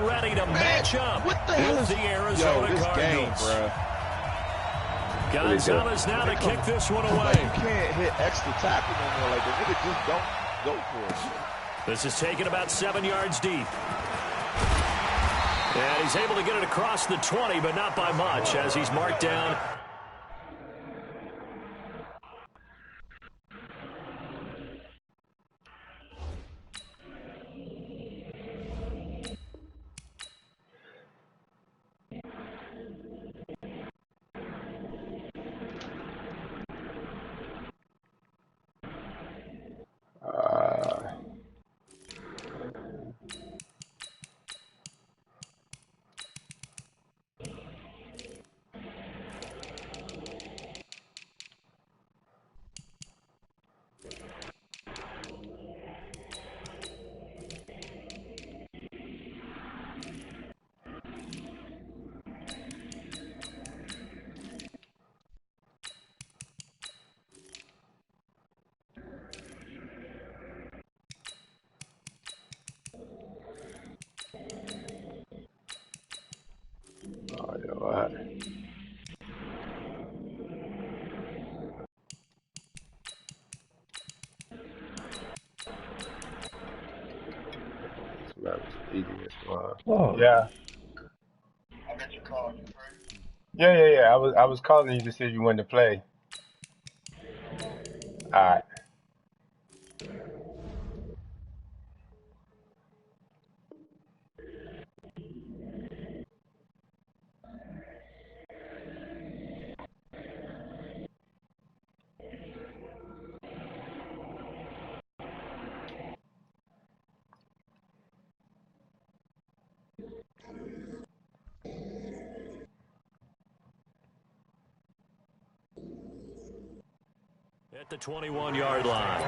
ready to match up with the Arizona Cardinals. Gonzalez now to kick this one away. You can't hit extra tackle no more. Like, the nigga just don't go for it. This is taken about 7 yards deep. And he's able to get it across the 20, but not by much as he's marked down. Oh. Yeah. I got your call. Yeah. I was calling you to see if you wanted to play. All right. At the 21-yard line.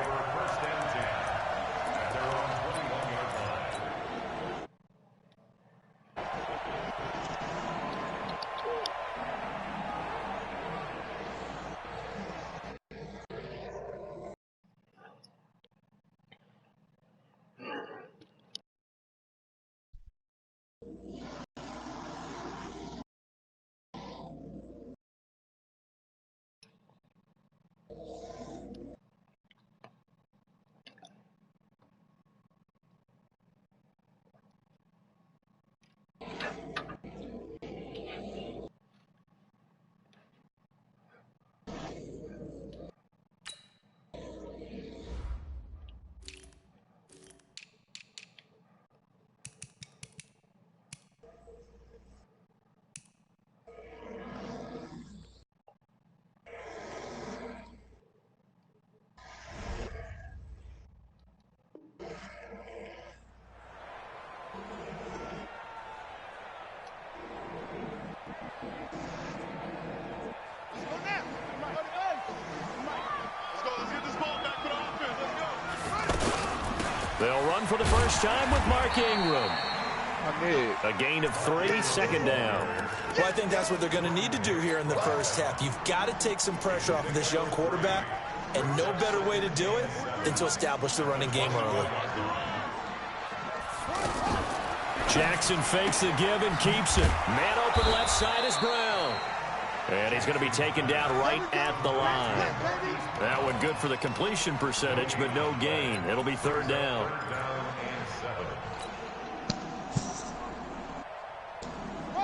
They'll run for the first time with Mark Ingram. A gain of 3, 2nd down. Well, I think that's what they're going to need to do here in the first half. You've got to take some pressure off of this young quarterback, and no better way to do it than to establish the running game early. Jackson fakes the give and keeps it. Man open left side is Brown. And he's going to be taken down right at the line. That one good for the completion percentage, but no gain. It'll be 3rd down.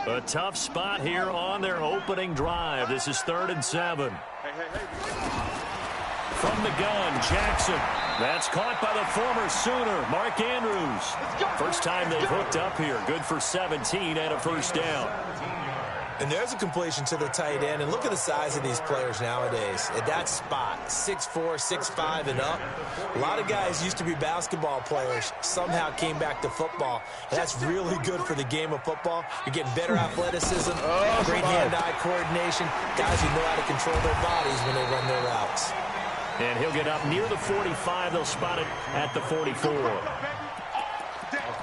A tough spot here on their opening drive. This is 3rd and 7. From the gun, Jackson. That's caught by the former Sooner, Mark Andrews. First time they've hooked up here. Good for 17 and a 1st down. And there's a completion to the tight end. And look at the size of these players nowadays. At that spot, 6'4", 6'5", and up. A lot of guys used to be basketball players, somehow came back to football. And that's really good for the game of football. You're getting better athleticism, great hand-eye coordination. Guys who know how to control their bodies when they run their routes. And he'll get up near the 45. They'll spot it at the 44.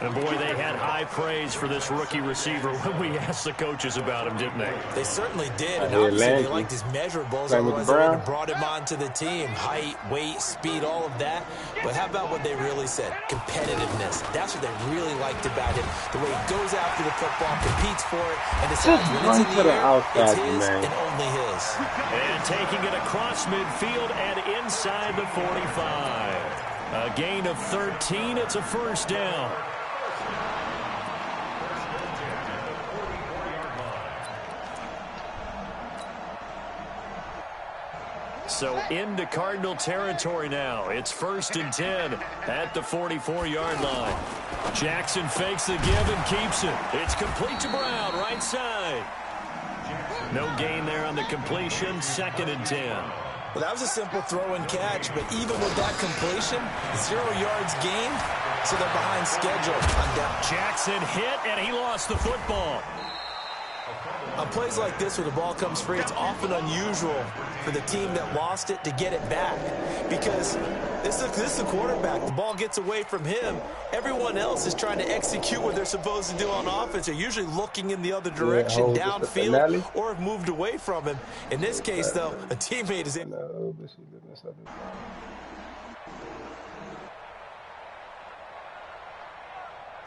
And, boy, they had high praise for this rookie receiver when we asked the coaches about him, didn't they? They certainly did, and obviously they liked his measurables, otherwise they would have brought him onto the team. Height, weight, speed, all of that. But how about what they really said? Competitiveness. That's what they really liked about him. The way he goes after the football, competes for it, and decides when it's in the air, it's his and only his. And taking it across midfield and inside the 45. A gain of 13. It's a first down. So into Cardinal territory now. It's 1st and 10 at the 44-yard line. Jackson fakes the give and keeps it. It's complete to Brown, right side. No gain there on the completion. 2nd and 10. Well, that was a simple throw and catch, but even with that completion, 0 yards gained, so they're behind schedule on down. Jackson hit, and he lost the football. On plays like this where the ball comes free, it's often unusual for the team that lost it to get it back, because this is the quarterback. The ball gets away from him. Everyone else is trying to execute what they're supposed to do on offense. They're usually looking in the other direction, downfield, or have moved away from him. In this case, though, a teammate is in.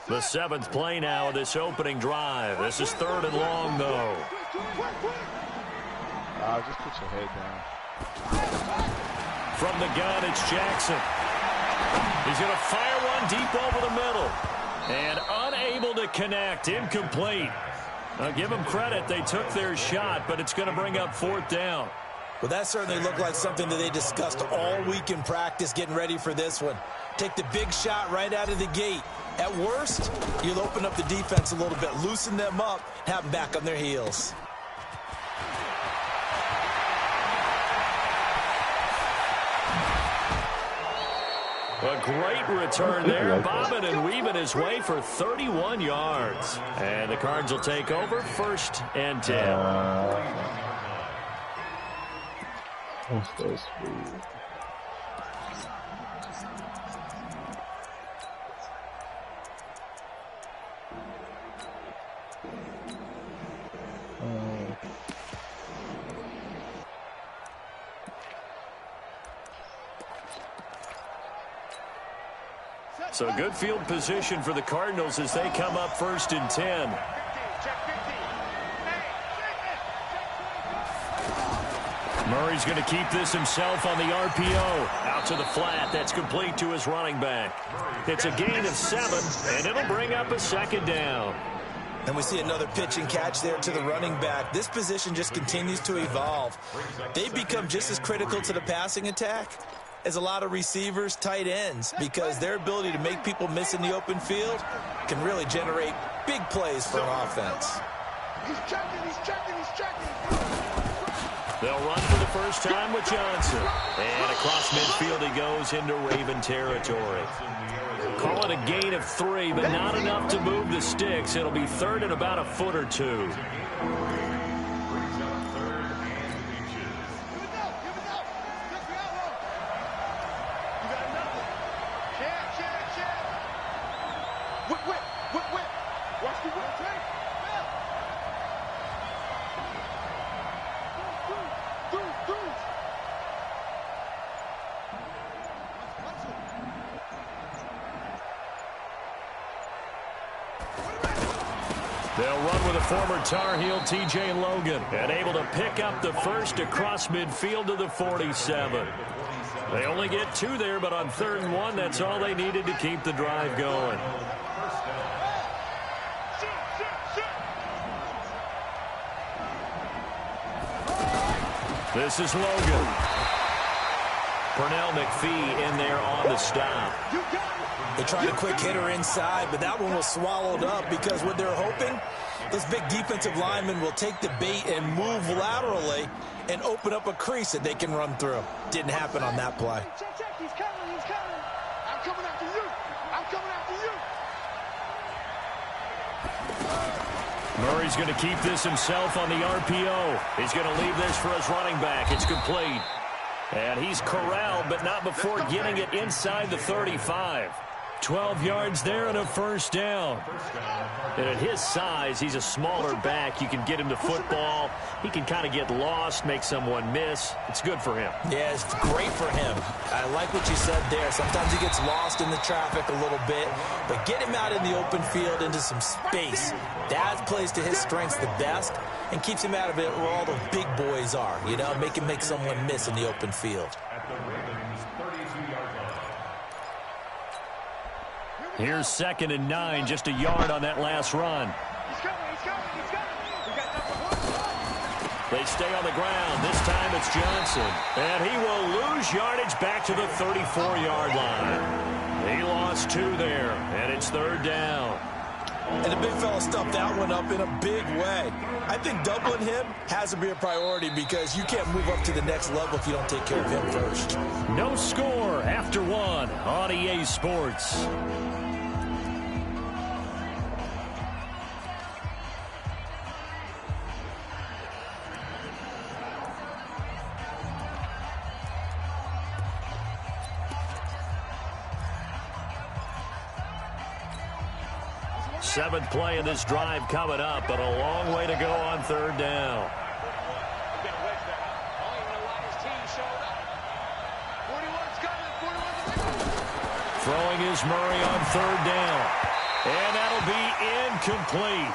The 7th play now of this opening drive. This is 3rd and long, though. Just put your head down. From the gun, it's Jackson. He's going to fire one deep over the middle. And unable to connect. Incomplete. Now, give them credit. They took their shot, but it's going to bring up 4th down. Well, that certainly looked like something that they discussed all week in practice, getting ready for this one. Take the big shot right out of the gate. At worst, you'll open up the defense a little bit, loosen them up, have them back on their heels. A great return there, bobbing and weaving his way for 31 yards. And the Cards will take over 1st and 10. That's so sweet. So good field position for the Cardinals as they come up 1st and 10. Murray's going to keep this himself on the RPO. Out to the flat. That's complete to his running back. It's a gain of 7, and it'll bring up a 2nd down. And we see another pitch and catch there to the running back. This position just continues to evolve. They've become just as critical to the passing attack as a lot of receivers, tight ends, because their ability to make people miss in the open field can really generate big plays for an offense. He's checking. They'll run for the first time with Johnson. And across midfield he goes into Raven territory. Call it a gain of 3, but not enough to move the sticks. It'll be 3rd and about a foot or 2. They'll run with a former Tar Heel, T.J. Logan, and able to pick up the first across midfield to the 47. They only get 2 there, but on 3rd and 1, that's all they needed to keep the drive going. This is Logan. Pernell McPhee in there on the stop. They tried a quick hitter inside, but that one was swallowed up because what they're hoping, those big defensive linemen will take the bait and move laterally and open up a crease that they can run through. Didn't happen on that play. He's coming. I'm coming after you. Murray's going to keep this himself on the RPO. He's going to leave this for his running back. It's complete. And he's corralled, but not before getting it inside the 35. 12 yards there and a first down. And at his size, he's a smaller back. You can get him to football. He can kind of get lost, make someone miss. It's good for him. Yeah, it's great for him. I like what you said there. Sometimes he gets lost in the traffic a little bit, but get him out in the open field into some space. That plays to his strengths the best and keeps him out of it where all the big boys are, you know, make him make someone miss in the open field. Here's 2nd and 9, just a yard on that last run. They stay on the ground. This time it's Johnson. And he will lose yardage back to the 34-yard line. He lost 2 there, and it's 3rd down. And the big fella stuffed that one up in a big way. I think doubling him has to be a priority because you can't move up to the next level if you don't take care of him first. No score after 1 on EA Sports. Seventh play of this drive coming up, but a long way to go on 3rd down. Throwing is Murray on 3rd down. And that'll be incomplete.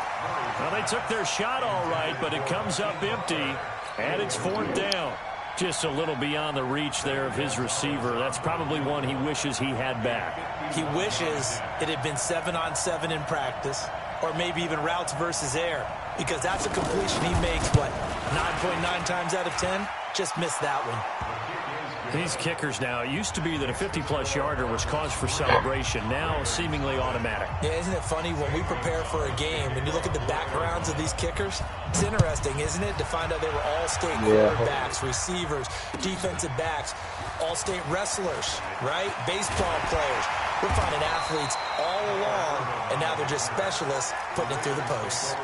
Well, they took their shot all right, but it comes up empty, and it's 4th down. Just a little beyond the reach there of his receiver. That's probably one he wishes he had back. He wishes it had been 7-on-7 in practice, or maybe even routes versus air, because that's a completion he makes, what, 9.9 times out of 10? Just missed that one. These kickers now, it used to be that a 50-plus yarder was cause for celebration. Now, seemingly automatic. Yeah, isn't it funny when we prepare for a game, when you look at the backgrounds of these kickers, it's interesting, isn't it, to find out they were all-state quarterbacks, receivers, defensive backs, all-state wrestlers, right? Baseball players. We're finding athletes all along, and now they're just specialists putting it through the posts.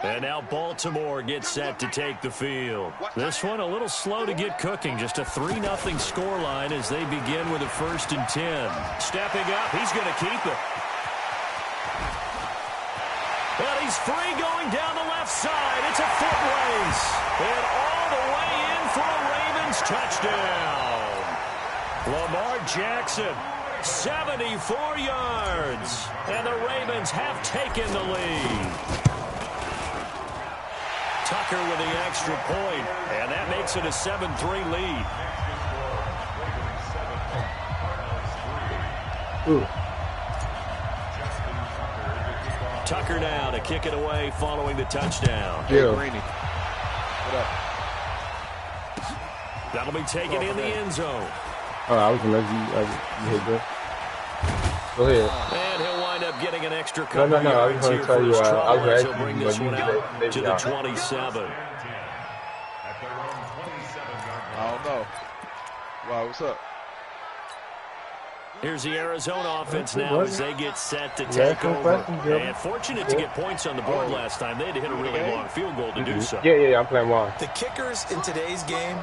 And now Baltimore gets set to take the field. This one a little slow to get cooking. Just a 3-0 scoreline as they begin with a 1st and 10. Stepping up, he's going to keep it. But he's free going down the left side. It's a foot race. And all the way in for a Ravens touchdown. Lamar Jackson, 74 yards. And the Ravens have taken the lead. Tucker with the extra point, and that makes it a 7-3 lead. Ooh. Tucker now to kick it away following the touchdown. Yeah. What up? That'll be taken in the end zone. Oh, I was going to let you hit that. Go ahead. And he'll wind up getting an extra couple No, I yards was going here to for tell you, his I trouble was as he'll bring asking you, this but one you out did to the 27. I don't know. Wow, what's up? Here's the Arizona offense now as they get set to take over. And fortunate to get points on the board last time. They had to hit a really long field goal to do so. Yeah, I'm playing one. The kickers in today's game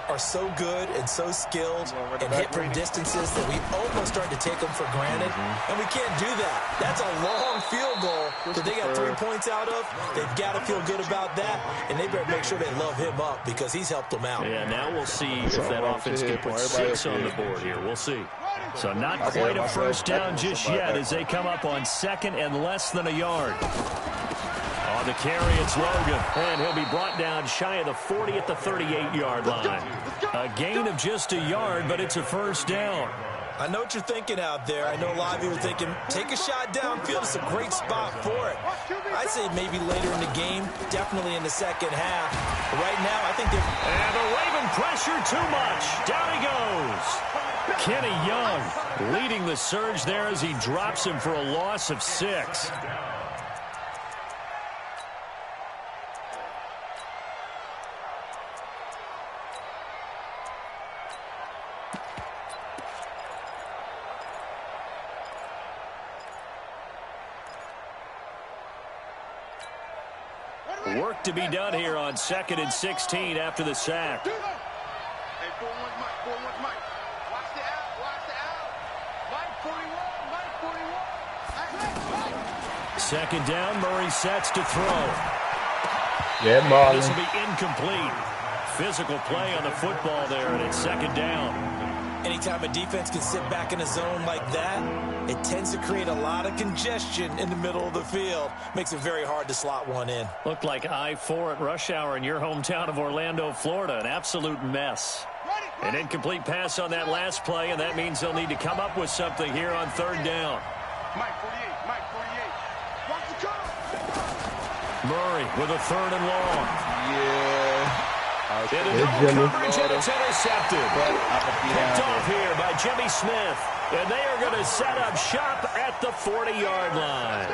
are so good and so skilled and hit from distances that we almost start to take them for granted. And we can't do that. That's a long field goal that they got 3 points out of. They've got to feel good about that, and they better make sure they love him up because he's helped them out. Yeah, now we'll see if that offense can put 6 on the board here. We'll see. So not quite a first down just yet as they come up on 2nd and less than a yard. On the carry, it's Logan, and he'll be brought down shy of the 40 at the 38-yard line. A gain of just a yard, but it's a first down. I know what you're thinking out there. I know a lot of you are thinking, take a shot downfield. It's a great spot for it. I'd say maybe later in the game, definitely in the second half. But right now, I think they're... And the Raven pressure too much. Down he goes. Kenny Young leading the surge there as he drops him for a loss of 6. Work to be done here on 2nd and 16 after the sack. Hey, 4-1 Mike, 4-1 Mike. Watch the out. Mike 41, Mike 41. Second down, Murray sets to throw. Yeah, This Marlon. will be incomplete. Physical play on the football there, and it's 2nd down. Anytime a defense can sit back in a zone like that, it tends to create a lot of congestion in the middle of the field. Makes it very hard to slot one in. Looked like I-4 at rush hour in your hometown of Orlando, Florida. An absolute mess. An incomplete pass on that last play, and that means they'll need to come up with something here on 3rd down. Mike 48, Mike 48. Watch the cover. Murray with a 3rd and long. Yeah. Into Hey, double Jimmy. coverage, and it's intercepted. But I'm going to be Picked down off there. here by Jimmy Smith. And they are going to set up shop at the 40-yard line.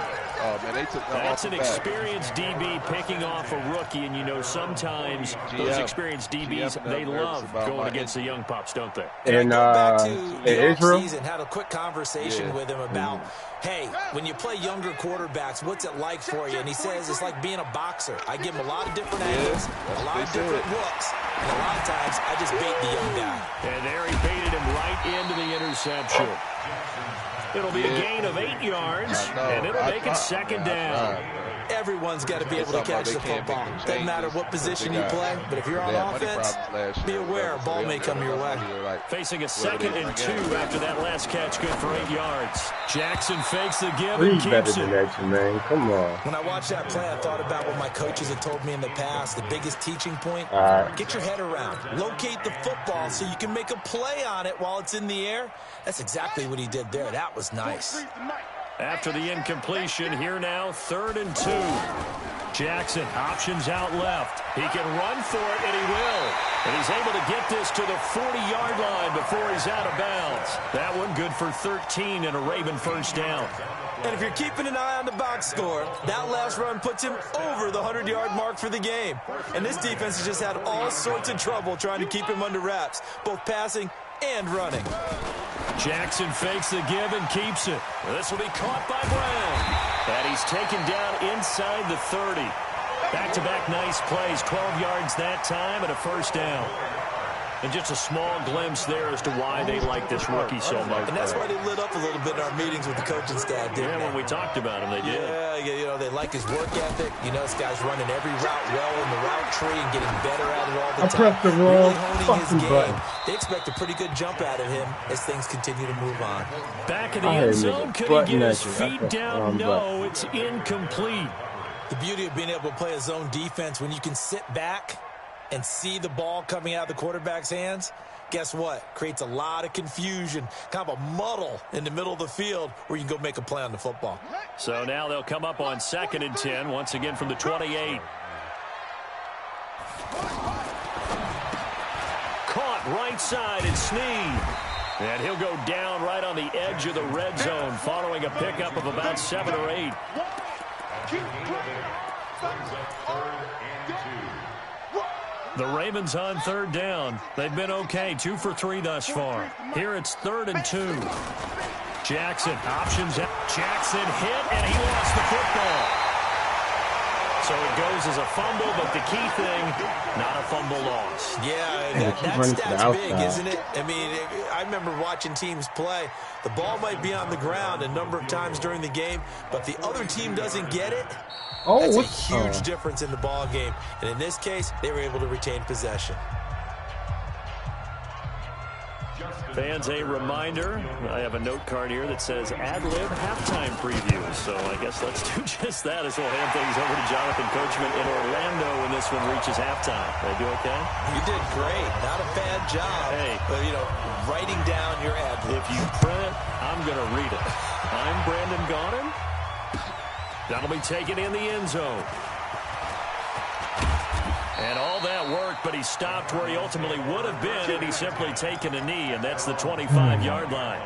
Oh, man, they took that That's off an the back. experienced DB picking off a rookie, and you know sometimes those experienced DBs, they love going against the young pups, don't they? And go back to in the Israel. offseason, had a quick conversation with him about, hey, when you play younger quarterbacks, what's it like for you? And he says it's like being a boxer. I give him a lot of different angles, a lot of different looks, and a lot of times I just bait the young guy. And there he baited him right into the interception. It'll be a gain of 8 yards, and it'll make it 2nd down. Everyone's got to be able to catch the football. Doesn't matter what position you play, but if you're on offense, be aware a ball may come your way. Facing a 2nd and 2 after that last catch, good for 8 yards. Jackson fakes the give and Breathe better keeps than it. that, man. Come on. When I watched that play, I thought about what my coaches had told me in the past. The biggest teaching point, All right. get your head around. Locate the football so you can make a play on it while it's in the air. That's exactly what he did there. That was nice. After the incompletion, here now, 3rd and 2. Jackson options out left. He can run for it, and he will. And he's able to get this to the 40-yard line before he's out of bounds. That one good for 13 and a Raven 1st down. And if you're keeping an eye on the box score, that last run puts him over the 100-yard mark for the game. And this defense has just had all sorts of trouble trying to keep him under wraps, both passing and running. Jackson fakes the give and keeps it. This will be caught by Brown. And he's taken down inside the 30. Back-to-back nice plays, 12 yards that time and a 1st down. And just a small glimpse there as to why they like this rookie so much. And that's why they lit up a little bit in our meetings with the coaching staff, didn't Yeah, they? when we talked about him, they did. Yeah, you know, they like his work ethic. You know, this guy's running every route well in the route tree and getting better at it all the I time. pressed the wrong Really honing his fucking game. button. They expect a pretty good jump out of him as things continue to move on. Back in the I end had zone, a could button he get his at you. I feet pressed the down? wrong No, it's incomplete. The beauty of being able to play a zone defense when you can sit back and see the ball coming out of the quarterback's hands, guess what? Creates a lot of confusion, kind of a muddle in the middle of the field where you can go make a play on the football. So now they'll come up on 2nd and 10, once again from the 28. Caught right side and Snead. And he'll go down right on the edge of the red zone following a pickup of about 7 or 8. The Ravens on 3rd down. They've been okay, 2 for 3 thus far. Here it's 3rd and 2. Jackson options out. Jackson hit, and he lost the football. So it goes as a fumble, but the key thing, not a fumble loss. Yeah, Yeah, that running to the stat's big, outside. isn't it? I mean, I remember watching teams play. The ball might be on the ground a number of times during the game, but the other team doesn't get it. Oh, That's a what's huge difference in the ball game. And in this case, they were able to retain possession. Fans, a reminder, I have a note card here that says ad-lib halftime preview. So I guess let's do just that as we'll hand things over to Jonathan Coachman in Orlando when this one reaches halftime. Did I do okay? You did great. Not a bad job. Hey. But, you know, writing down your ad-lib. If you print, I'm going to read it. I'm Brandon Gaudin. That'll be taken in the end zone. And all that worked, but he stopped where he ultimately would have been, and he's simply taken a knee, and that's the 25-yard line.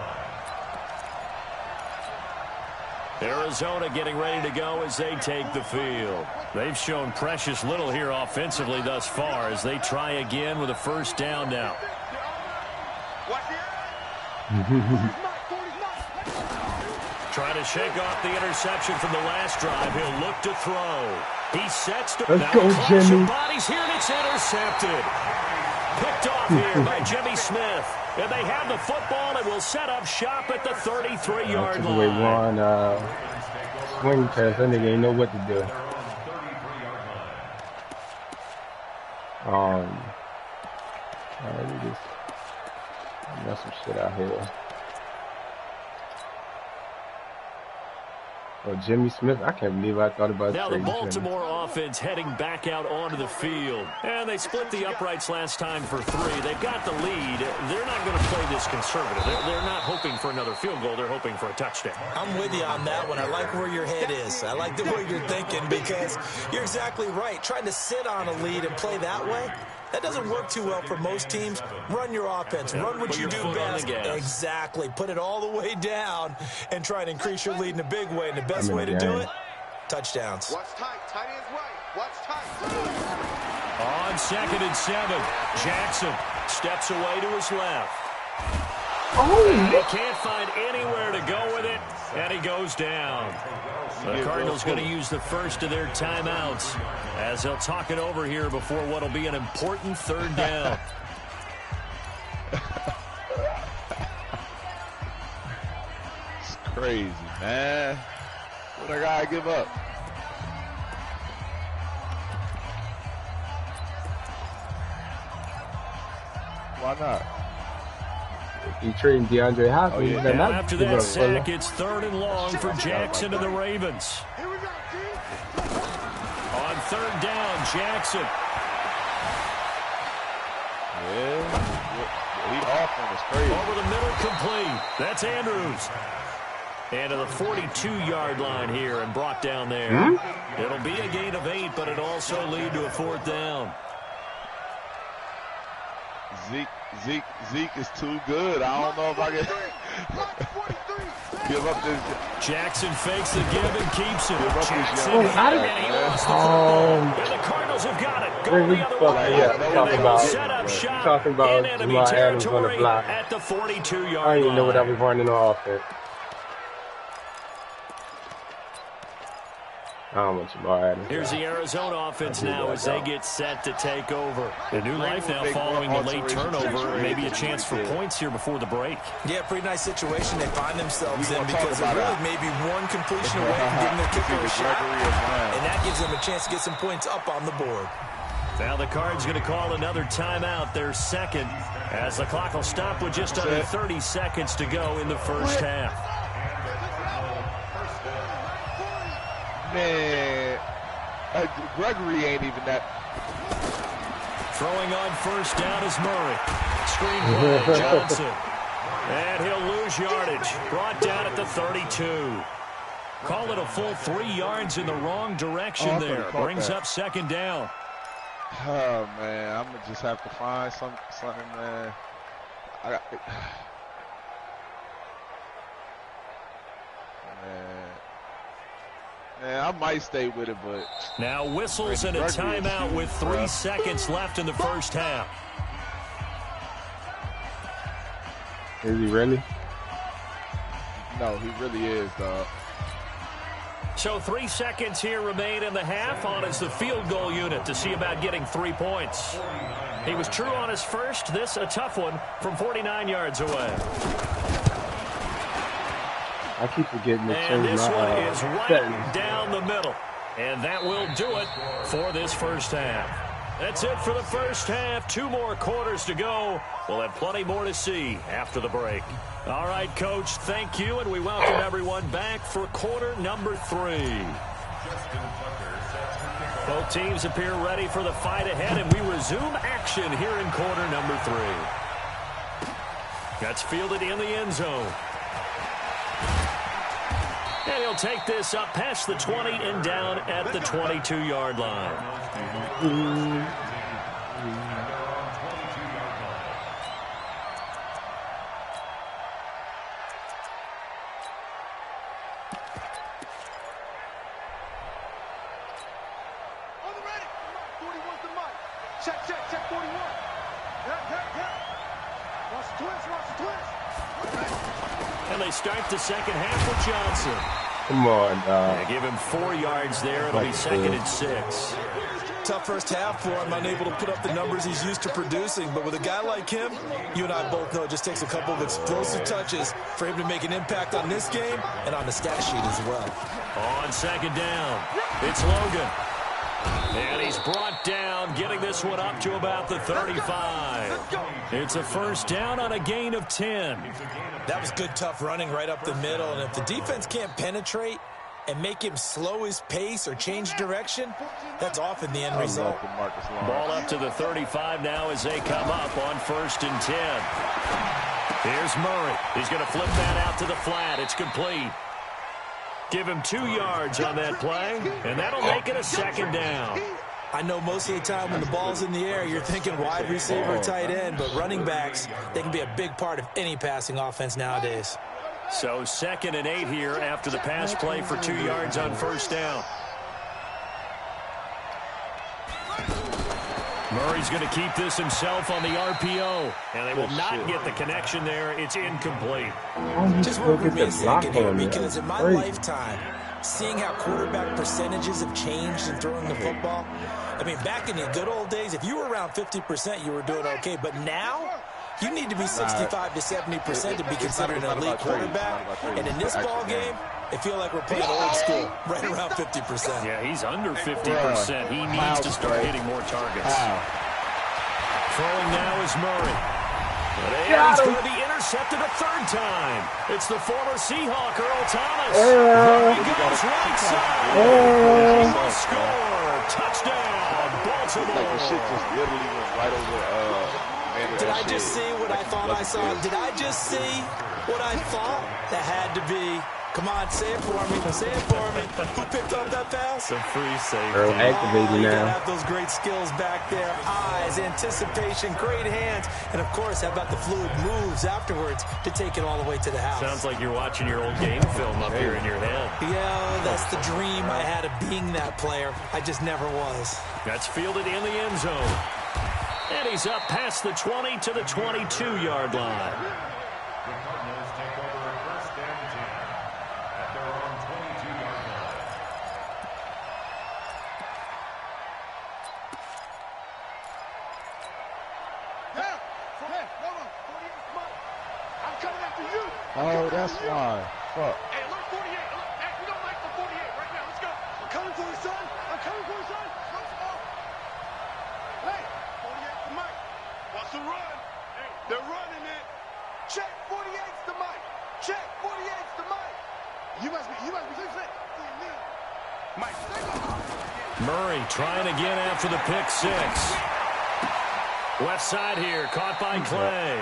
Arizona getting ready to go as they take the field. They've shown precious little here offensively thus far as they try again with a 1st down now. Trying to shake off the interception from the last drive. He'll look to throw. He sets to Let's now go, a clash Jimmy. of bodies here, and it's intercepted. Picked off here by Jimmy Smith. And they have the football and will set up shop at the 33-yard The way line. Ron swing pass, that nigga ain't know what to do. Alright, we just mess some shit out here. Oh, Jimmy Smith, I can't believe I thought about Now the trading Baltimore offense heading back out onto the field. And they split the uprights last time for 3. They've got the lead. They're not going to play this conservative. They're not hoping for another field goal. They're hoping for a touchdown. I'm with you on that one. I like where your head is. I like the way you're thinking because you're exactly right. Trying to sit on a lead and play that way, that doesn't work too well for most teams. Run your offense. Run what you do best. Exactly. Put it all the way down and try and increase your lead in a big way. And the best way to do it, touchdowns. Watch tight. Tight ends right. Watch tight. On 2nd and 7, Jackson steps away to his left. And he can't find anywhere to go with it, and he goes down. The Cardinals going to use the first of their timeouts as they'll talk it over here before what will be an important 3rd down. It's crazy, man. What I gotta give up? Why not? You trading DeAndre Hopkins? Oh, yeah. You better Now not after give that up, sack, brother. it's 3rd and long for Jackson and the Ravens. Here we go, G. On 3rd down, Jackson. Yeah. Lead off on is crazy. Over the middle, complete. That's Andrews. And to the 42-yard line here and brought down there. It'll be a gain of 8, but it'll also lead to a 4th down. Zeke is too good. I don't know if I can give up this. Jackson fakes the give and keeps it. Give up this Jackson, young and he lost the football. And the Cardinals have got it. Going the other way. Talking about, Set up shop talking about in enemy Jamal Adams on the territory block. at the 42-yard line. I didn't even know what I was running on offense. I don't want Jamal Adams. Here's the Arizona offense now as they get set to take over. A new life now following the late turnover. Maybe a chance for points here before the break. Yeah, pretty nice situation they find themselves in because they're really maybe one completion away from getting their kicker a shot. And that gives them a chance to get some points up on the board. Now the Cards going to call another timeout, their 2nd, as the clock will stop with just under 30 seconds to go in the first half. Man, Gregory ain't even that. Throwing on 1st down is Murray. Screen play, Johnson. And he'll lose yardage. Brought down at the 32. Call it a full 3 yards in the wrong direction there. Brings up 2nd down. Oh, man, I'm going to just have to find something, man. Man, I might stay with it, but... Now whistles and a timeout with 3 seconds left in the first half. Is he really? No, he really is, dog. So 3 seconds here remain in the half. On is the field goal unit to see about getting 3 points. He was true on his first. This a tough one from 49 yards away. I keep forgetting to And change this my one is right settings. down the middle. And that will do it for this first half. That's it for the first half. 2 more quarters to go. We'll have plenty more to see after the break. All right, Coach, thank you, and we welcome everyone back for quarter number 3. Both teams appear ready for the fight ahead, and we resume action here in quarter number 3. That's fielded in the end zone. And he'll take this up past the 20 and down at the 22-yard line. On the ready. 41's the mic. Check, 41. Yeah. Watch the twist. And they start the second half with Johnson. Come on, They give him 4 yards there. It'll be 2nd and 6. Tough first half for him, unable to put up the numbers he's used to producing. But with a guy like him, you and I both know it just takes a couple of explosive touches for him to make an impact on this game and on the stat sheet as well. On 2nd down, it's Logan. And he's brought down, getting this one up to about the 35. It's a first down on a gain of 10. That was good, tough running right up the middle. And if the defense can't penetrate and make him slow his pace or change direction, that's often the end result. Ball up to the 35 now as they come up on 1st and 10. Here's Murray. He's going to flip that out to the flat. It's complete. Give him 2 yards on that play, and that'll make it a 2nd down. I know most of the time when the ball's in the air, you're thinking wide receiver, tight end, but running backs, they can be a big part of any passing offense nowadays. So 2nd and 8 here after the pass play for 2 yards on 1st down. Murray's going to keep this himself on the RPO, and they will not get the connection there. It's incomplete. Just work with me a second here, because in my lifetime, seeing how quarterback percentages have changed in throwing the football, I mean, back in the good old days, if you were around 50%, you were doing okay. But now, you need to be 65 to 70% to be considered an elite quarterback. And in this ball game, it feels like we're playing old school, right around 50%. Yeah, he's under 50%. He needs to start hitting more targets. Throwing now is Murray. And he's going to be intercepted a 3rd time. It's the former Seahawk, Earl Thomas. There he goes right side. He will score. Touchdown, Baltimore. Shit just literally went right over. Did I just see what I thought I saw? Did I just see what I thought? That had to be. Come on, say it for me. Say it for me. Who picked up that pass? The free safety. Earl activated you now. gotta have those great skills back there. Eyes, anticipation, great hands. And, of course, how about the fluid moves afterwards to take it all the way to the house? Sounds like you're watching your old game film up here in your head. Yeah, that's the dream I had of being that player. I just never was. That's fielded in the end zone. And he's up past the 20 to the 22-yard line. Oh, that's why. Fuck. Hey, look, 48. Look, hey, we don't like the 48 right now. Let's go. I'm coming for you, son. I'm coming for you, son. Let's go. Hey, 48's the mic. What's the run? Hey, they're running it. Check, 48's the mic. Check, 48's the mic. You must be fixing it. Mike. Murray trying again after the pick 6. Left side here, caught by Clay.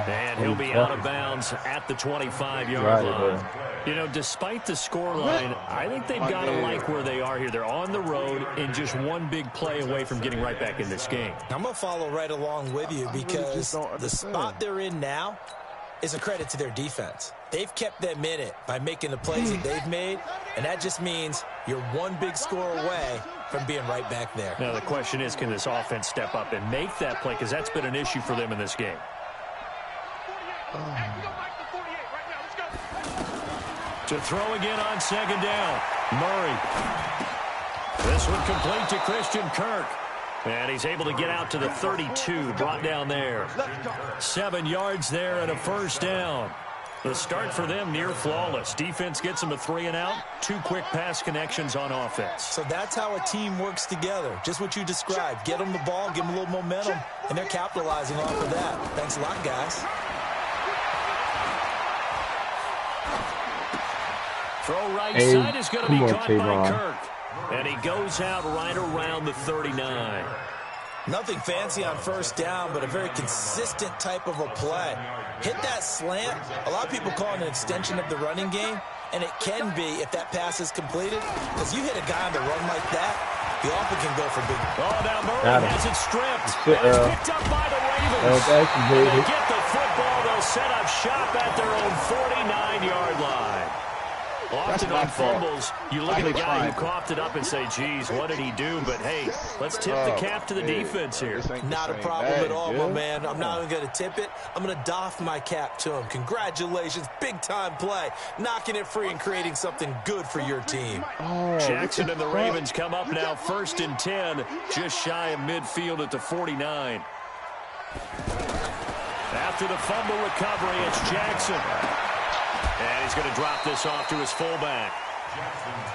And he'll be out of bounds at the 25-yard line. You know, despite the scoreline, I think they've got to like where they are here. They're on the road and just one big play away from getting right back in this game. I'm going to follow right along with you because the spot they're in now is a credit to their defense. They've kept them in it by making the plays that they've made, and that just means you're one big score away from being right back there. Now, the question is, can this offense step up and make that play? Because that's been an issue for them in this game. To throw again on 2nd down. Murray. This one complete to Christian Kirk. And he's able to get out to the 32, brought down there. 7 yards there and a first down. The start for them near flawless. Defense gets them a 3 and out. 2 quick pass connections on offense. So that's how a team works together. Just what you described. Get them the ball, give them a little momentum, and they're capitalizing off of that. Thanks a lot, guys. Throw right side is going to be caught by Kirk. And he goes out right around the 39. Nothing fancy on first down, but a very consistent type of a play. Hit that slant. A lot of people call it an extension of the running game, and it can be if that pass is completed. Because you hit a guy on the run like that, he often can go for big. Oh, now Murray has it stripped. It's picked up by the Ravens. They get the football. They'll set up shop at their own 49-yard line. Often on fumbles, you look at the guy who coughed it up and say, geez, what did he do? But, hey, let's tip the cap to the defense here. Not a problem at all, my man. I'm not even going to tip it. I'm going to doff my cap to him. Congratulations. Big-time play. Knocking it free and creating something good for your team. Jackson and the Ravens come up now 1st and 10, just shy of midfield at the 49. After the fumble recovery, it's Jackson. And he's going to drop this off to his fullback.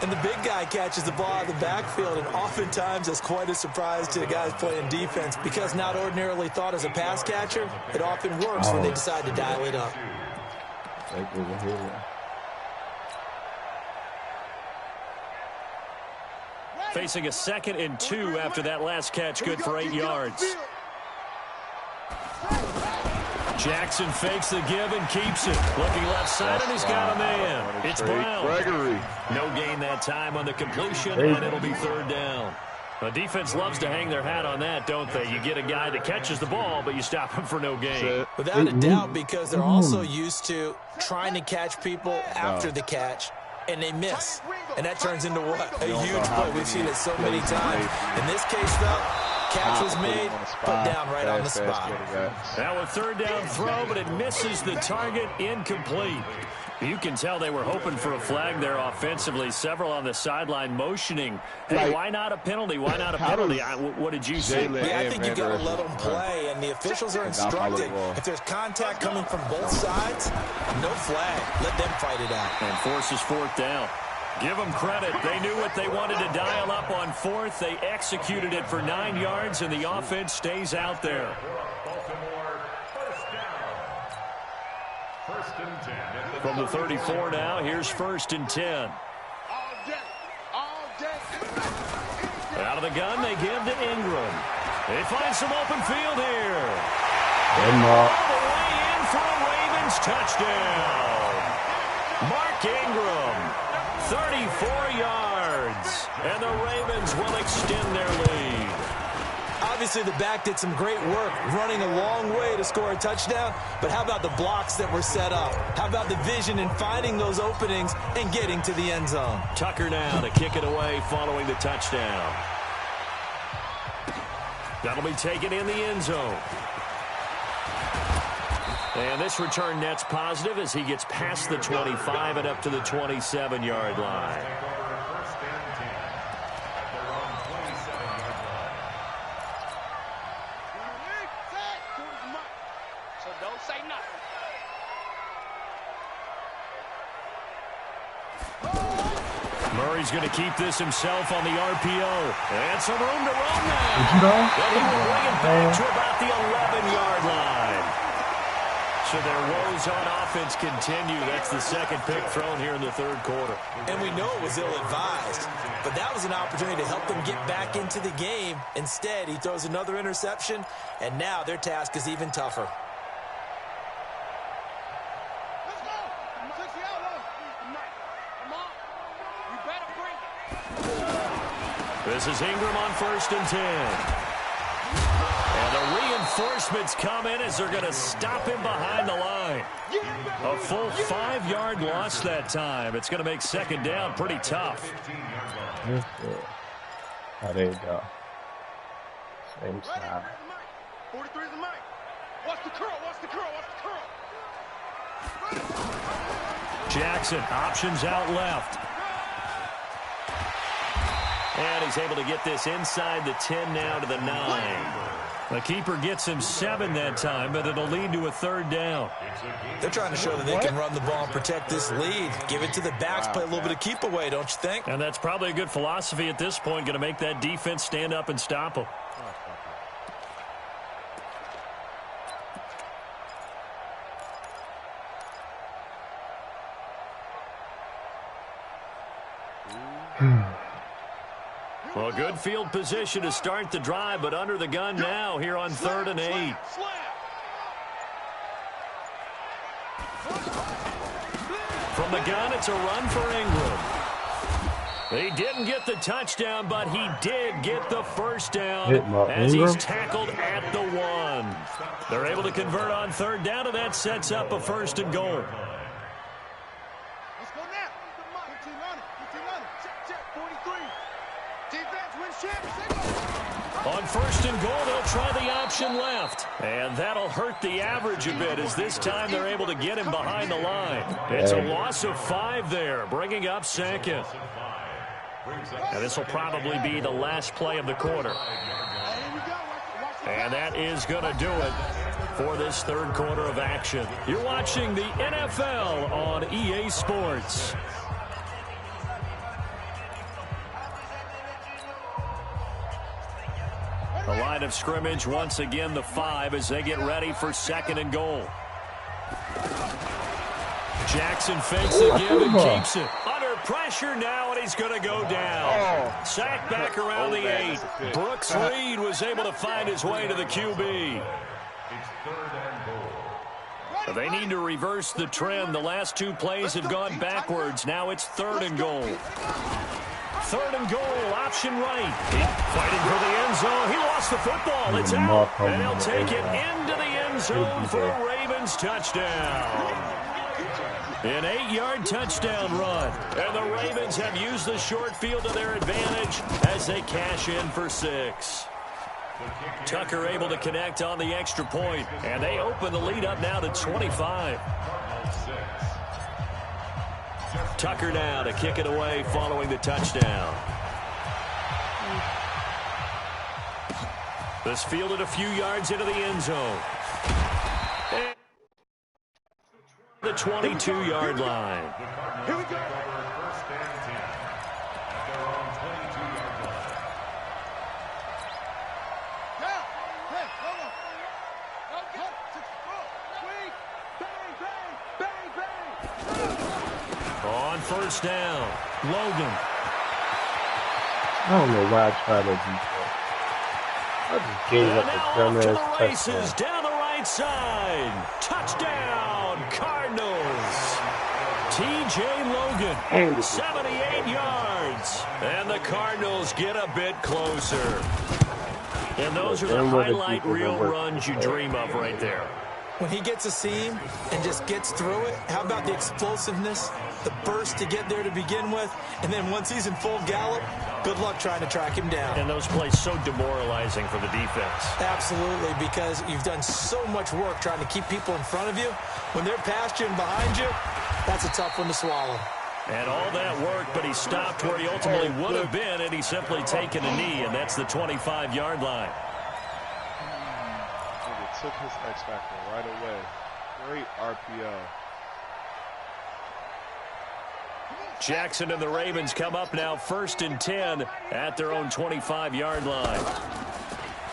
And the big guy catches the ball out of the backfield, and oftentimes that's quite a surprise to the guys playing defense because not ordinarily thought as a pass catcher, it often works when they decide to dial it up. Facing a 2nd and 2 after that last catch, good for 8 yards. Jackson fakes the give and keeps it. Looking left side, and he's got a man. It's Brown. No gain that time on the completion, and it'll be 3rd down. The defense loves to hang their hat on that, don't they? You get a guy that catches the ball, but you stop him for no gain. Without a doubt, because they're also used to trying to catch people after the catch, and they miss. And that turns into what? A huge play. We've seen it so many times. In this case, though, catch was made, put down right on the spot. Now a 3rd down throw, but it misses the target, incomplete. You can tell they were hoping for a flag there offensively. Several on the sideline motioning. Hey, why not a penalty? Why not a penalty? What did you see? Yeah, I think you got to let them play, and the officials are instructed. If there's contact coming from both sides, no flag. Let them fight it out. And forces 4th down. Give them credit. They knew what they wanted to dial up on 4th. They executed it for 9 yards, and the offense stays out there. From the 34 now, here's 1st and 10. Out of the gun, they give to Ingram. They find some open field here. All the way in for a Ravens touchdown. Mark Ingram. 34 yards, and the Ravens will extend their lead. Obviously, the back did some great work running a long way to score a touchdown, but how about the blocks that were set up? How about the vision in finding those openings and getting to the end zone? Tucker now to kick it away following the touchdown. That'll be taken in the end zone. And this return net's positive as he gets past the 25 and up to the 27-yard line. So don't say nothing. Murray's going to keep this himself on the RPO. And some room to run now. And he will bring it back to about the 11-yard line. So their woes on offense continue. That's the 2nd pick thrown here in the 3rd quarter. And we know it was ill-advised, but that was an opportunity to help them get back into the game. Instead, he throws another interception, and now their task is even tougher. Let's go. Come on. You better bring it. This is Ingram on 1st and 10. And the reinforcements come in as they're going to stop him behind the line. A full 5-yard loss that time. It's going to make 2nd down pretty tough. There you go. Same side. 43 is the mic. Watch the curl. Jackson options out left. And he's able to get this inside the 10 now to the 9. The keeper gets him 7 that time, but it'll lead to a 3rd down. They're trying to show that they can run the ball and protect this lead. Give it to the backs, play a little bit of keep away, don't you think? And that's probably a good philosophy at this point, going to make that defense stand up and stop them. Well, good field position to start the drive, but under the gun now here on 3rd and 8. From the gun, it's a run for Ingram. He didn't get the touchdown, but he did get the 1st down as he's tackled at the 1. They're able to convert on 3rd down, and that sets up a 1st and goal. On first and goal, they'll try the option left. And that'll hurt the average a bit as this time they're able to get him behind the line. It's a loss of 5 there, bringing up second. And this will probably be the last play of the quarter. And that is going to do it for this third quarter of action. You're watching the NFL on EA Sports. The line of scrimmage, once again, the 5 as they get ready for second and goal. Jackson fakes the give and keeps it. Under pressure now, and he's going to go down. Sacked back around the 8. Brooks Reed was able to find his way to the QB. They need to reverse the trend. The last 2 plays have gone backwards. Now it's third and goal. Third and goal, option right. Fighting for the end zone. He lost the football. It's out. And he'll take it into the end zone for a Ravens touchdown. An 8-yard touchdown run. And the Ravens have used the short field to their advantage as they cash in for 6. Tucker able to connect on the extra point. And they open the lead up now to 25. Tucker now to kick it away following the touchdown. This fielded a few yards into the end zone. And the 22-yard line. Here we go. On first down, Logan. I don't know why I tried to do that. I just gave up a dumbass touchdown. Down the right side. Touchdown, Cardinals. T.J. Logan, 78 yards. And the Cardinals get a bit closer. And those are the highlight reel runs you dream of right there. When he gets a seam and just gets through it, how about the explosiveness, the burst to get there to begin with, and then once he's in full gallop, good luck trying to track him down. And those plays so demoralizing for the defense. Absolutely, because you've done so much work trying to keep people in front of you. When they're past you and behind you, that's a tough one to swallow. And all that work, but he stopped where he ultimately would have been, and he's simply taken a knee, and that's the 25-yard line. Took his X factor right away. Great RPO. Jackson and the Ravens come up now first and 10 at their own 25-yard line.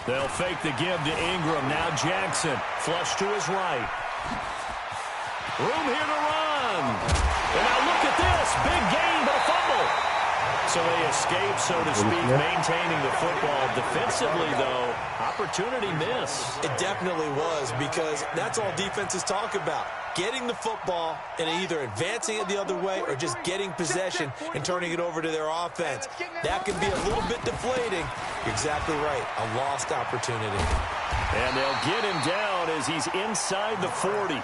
They'll fake the give to Ingram. Now Jackson flush to his right. Room here to run. And now look at this. Big gain, but a fumble. So they escape, so to speak, maintaining the football. Defensively, though, opportunity miss. It definitely was, because that's all defenses talk about. Getting the football and either advancing it the other way or just getting possession and turning it over to their offense. That can be a little bit deflating. You're exactly right. A lost opportunity. And they'll get him down as he's inside the 40.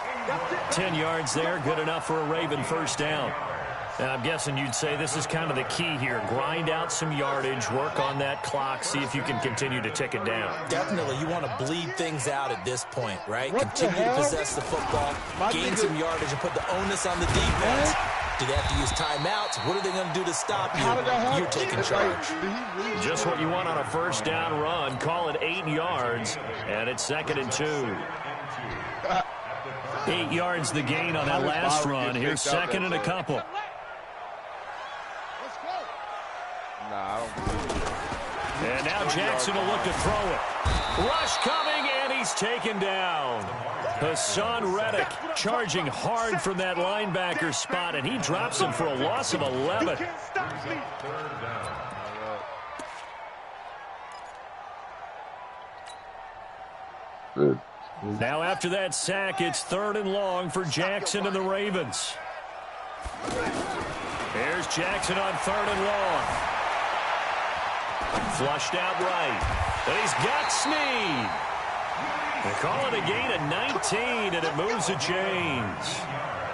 10 yards there, good enough for a Raven first down. And I'm guessing you'd say this is kind of the key here. Grind out some yardage, work on that clock, see if you can continue to tick it down. Definitely. You want to bleed things out at this point, right? Continue to possess the football, gain some yardage, and put the onus on the defense. Do they have to use timeouts? What are they going to do to stop you? You're taking charge. Just what you want on a first down run. Call it 8 yards, and it's second and 2. 8 yards the gain on that last run. Here's second and a couple. Nah, I don't believe it. And now Jackson will look to throw it. Rush coming, and he's taken down. Hassan Reddick charging hard from that linebacker spot, and he drops him for a loss of 11. Now after that sack, it's third and long for Jackson and the Ravens. Here's Jackson on third and long. Flushed out right. And he's got Snead. They call it a gain of 19, and it moves the chains.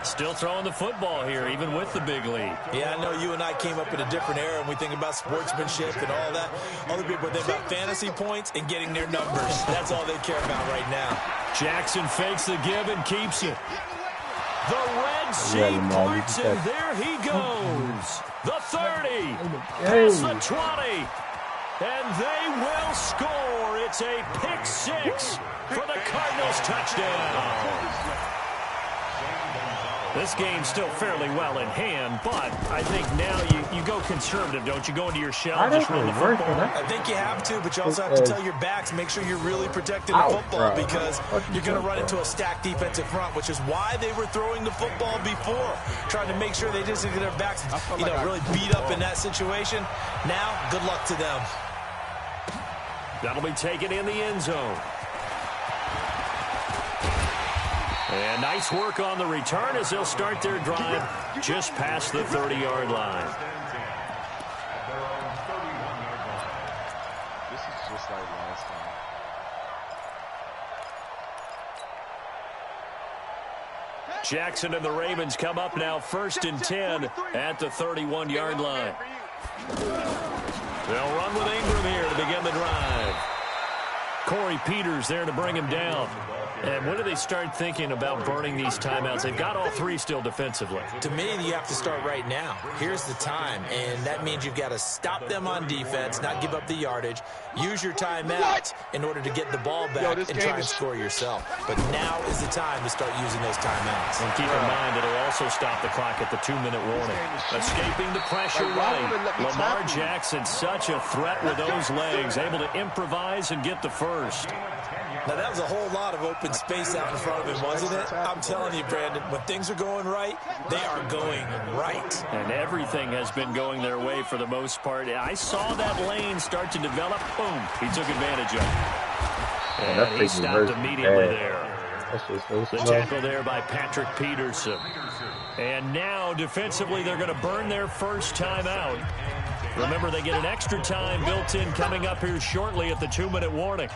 Still throwing the football here, even with the big lead. Yeah, I know you and I came up in a different era, and we think about sportsmanship and all that. Other people think about fantasy points and getting their numbers. That's all they care about right now. Jackson fakes the give and keeps it. The Red Sea parts, and there he goes. The 30, past the 20, and they will score. It's a pick six for the Cardinals touchdown. This game's still fairly well in hand, but I think now you go conservative, don't you? Go into your shell and just run the football. I think you have to, but you also have to tell your backs, make sure you're really protecting the football because you're going to run into a stacked defensive front, which is why they were throwing the football before, trying to make sure they just get their backs, really beat up in that situation. Now, good luck to them. That'll be taken in the end zone. And nice work on the return as they'll start their drive just past the 30-yard line. This is just like last time. Jackson and the Ravens come up now 1st and 10 at the 31-yard line. They'll run with Ingram here to begin the drive. Corey Peters there to bring him down. And when do they start thinking about burning these timeouts? They've got all three still defensively. To me, you have to start right now. Here's the time, and that means you've got to stop them on defense, not give up the yardage, use your timeout in order to get the ball back and try and score yourself. But now is the time to start using those timeouts. And keep in mind, it'll also stop the clock at the 2-minute warning. Escaping the pressure right. Lamar Jackson, such a threat with those legs, able to improvise and get the first. Now, that was a whole lot of open space out in front of him, wasn't it? I'm telling you, Brandon, when things are going right, they are going right. And everything has been going their way for the most part. I saw that lane start to develop. Boom. He took advantage of it. And he stopped immediately there. The tackle there by Patrick Peterson. And now, defensively, they're going to burn their first timeout. Remember, they get an extra time built in coming up here shortly at the 2-minute warning.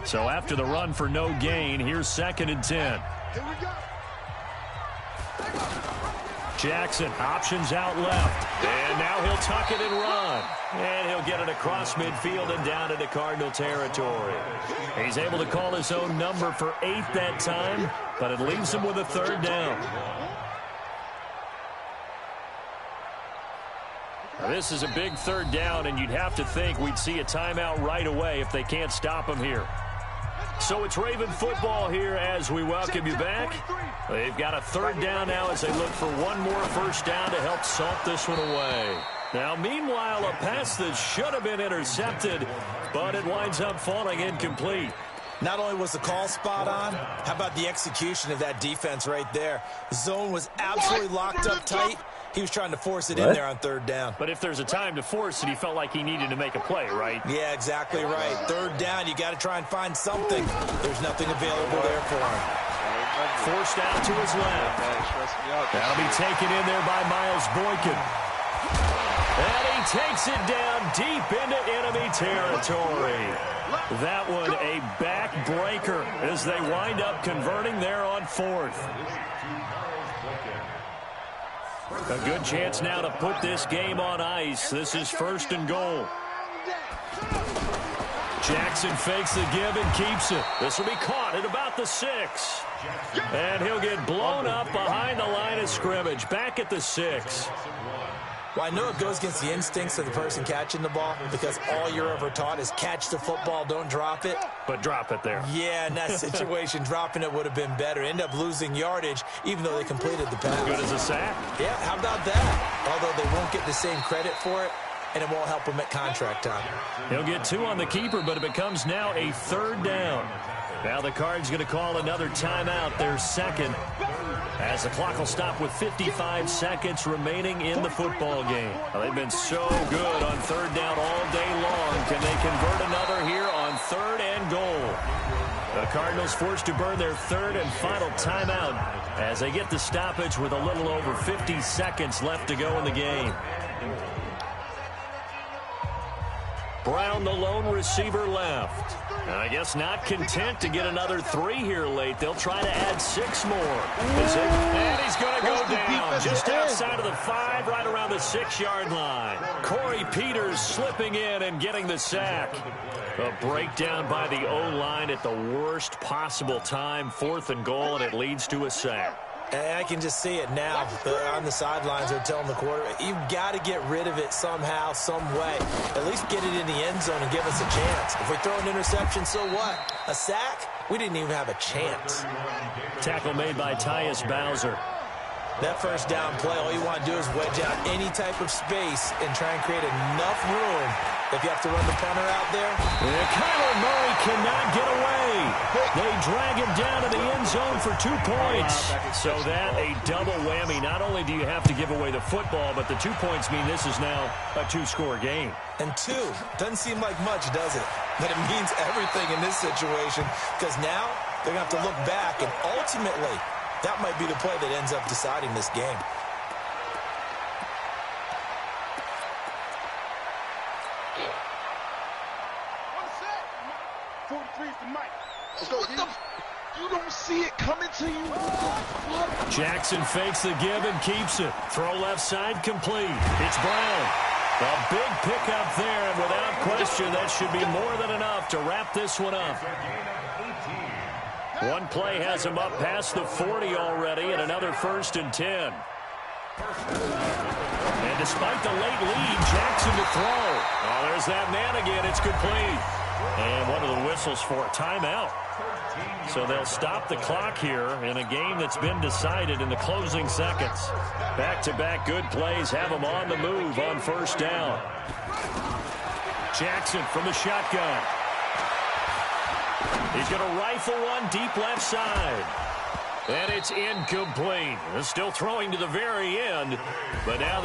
So after the run for no gain, here's 2nd and 10. Jackson options out left. And now he'll tuck it and run. And he'll get it across midfield and down into Cardinal territory. He's able to call his own number for 8 that time, but it leaves him with a 3rd down. Now, this is a big 3rd down, and you'd have to think we'd see a timeout right away if they can't stop him here. So it's Raven football here as we welcome you back. They've got a 3rd down now as they look for one more first down to help salt this one away. Now, meanwhile, a pass that should have been intercepted, but it winds up falling incomplete. Not only was the call spot on, how about the execution of that defense right there? The zone was absolutely locked up tight. He was trying to force it in there on 3rd down. But if there's a time to force it, he felt like he needed to make a play, right? Yeah, exactly right. 3rd down, you got to try and find something. There's nothing available there for him. Forced out to his left. That'll be taken in there by Miles Boykin. And he takes it down deep into enemy territory. That one a backbreaker as they wind up converting there on 4th. A good chance now to put this game on ice. This is 1st and goal. Jackson fakes the give and keeps it. This will be caught at about the 6. And he'll get blown up behind the line of scrimmage. Back at the 6. Well, I know it goes against the instincts of the person catching the ball because all you're ever taught is catch the football, don't drop it. But drop it there. Yeah, in that situation, dropping it would have been better. End up losing yardage, even though they completed the pass. Good as a sack. Yeah, how about that? Although they won't get the same credit for it, and it won't help him at contract time. He'll get 2 on the keeper, but it becomes now a 3rd down. Now the Cards going to call another timeout, their 2nd. As the clock will stop with 55 seconds remaining in the football game. Well, they've been so good on 3rd down all day long. Can they convert another here on 3rd and goal? The Cardinals forced to burn their 3rd and final timeout as they get the stoppage with a little over 50 seconds left to go in the game. Brown, the lone receiver left. And I guess not content to get another 3 here late. They'll try to add 6 more. And he's going to go down just outside of the 5, right around the 6-yard line. Corey Peters slipping in and getting the sack. A breakdown by the O-line at the worst possible time. 4th and goal, and it leads to a sack. And I can just see it now. On the sidelines, they're telling the quarterback, you've got to get rid of it somehow, some way. At least get it in the end zone and give us a chance. If we throw an interception, so what? A sack? We didn't even have a chance. Tackle made by Tyus Bowser. That first down play, all you want to do is wedge out any type of space and try and create enough room. If you have to run the punter out there. And Kyler Murray cannot get away. They drag him down to the end zone for 2 points. So that a double whammy. Not only do you have to give away the football, but the 2 points mean this is now a 2-score game. And 2 doesn't seem like much, does it? But it means everything in this situation, because now they're going to have to look back, and ultimately that might be the play that ends up deciding this game. You don't see it coming to you. Jackson fakes the give and keeps it. Throw left side complete. It's Brown. A big pickup there, and without question, that should be more than enough to wrap this one up. One play has him up past the 40 already, and another 1st and 10. And despite the late lead, Jackson to throw. Oh, there's that man again. It's complete. And one of the whistles for a timeout. So they'll stop the clock here in a game that's been decided in the closing seconds. Back-to-back good plays have them on the move on 1st down. Jackson from the shotgun. He's going to rifle one deep left side. And it's incomplete. They're still throwing to the very end. But now